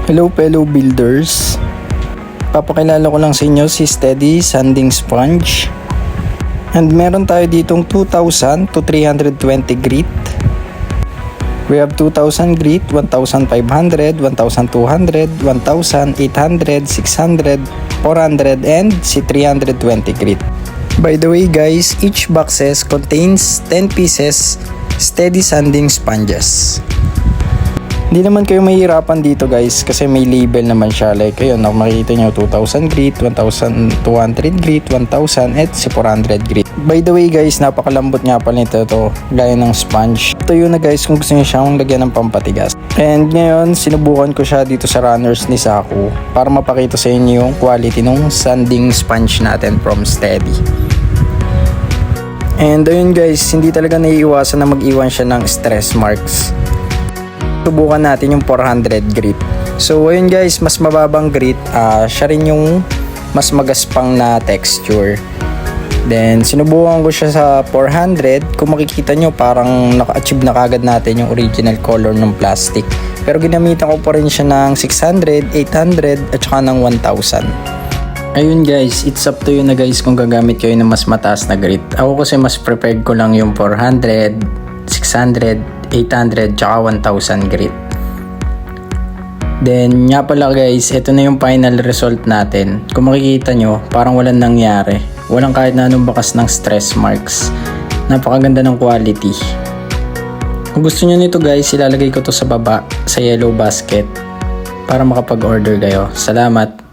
Hello fellow builders, papakilala ko lang sa inyo si Steady Sanding Sponge. And meron tayo ditong 2,000 to 320 grit. We have 2,000 grit, 1,500, 1,200, 1,800, 600, 400, and si 320 grit. By the way guys, each boxes contains 10 pieces Steady Sanding Sponges. Hindi naman kayo mahihirapan dito guys kasi may label naman siya. Like ayun, makikita nyo 2,000 grit, 1,200 grit, 1,000 at si 400 grit. By the way guys, napakalambot nga pala nito to, gaya ng sponge. Ito yun na guys kung gusto nyo siyang lagyan ng pampatigas. And ngayon, sinubukan ko siya dito sa runners ni Saku para mapakita sa inyo yung quality ng sanding sponge natin from Steady. And ayun guys, hindi talaga naiiwasan na mag-iwan siya ng stress marks. Subukan natin yung 400 grit. So ayun guys, mas mababang grit, siya rin yung mas magaspang na texture. Then sinubukan ko siya sa 400. Kung makikita nyo, parang naka-achieve na kagad natin yung original color ng plastic. Pero ginamitan ko pa rin siya ng 600, 800 at saka ng 1,000. Ayun guys, it's up to you na guys kung gagamit kayo ng mas mataas na grit. Ako kasi mas prepared ko lang yung 400, 600, 800 tsaka 1,000 grit. Then nga pala guys, ito na yung final result natin. Kung makikita nyo, parang walang nangyari. Walang kahit na anong bakas ng stress marks. Napakaganda ng quality. Kung gusto nyo nito guys, ilalagay ko to sa baba sa yellow basket para makapag-order kayo. Salamat!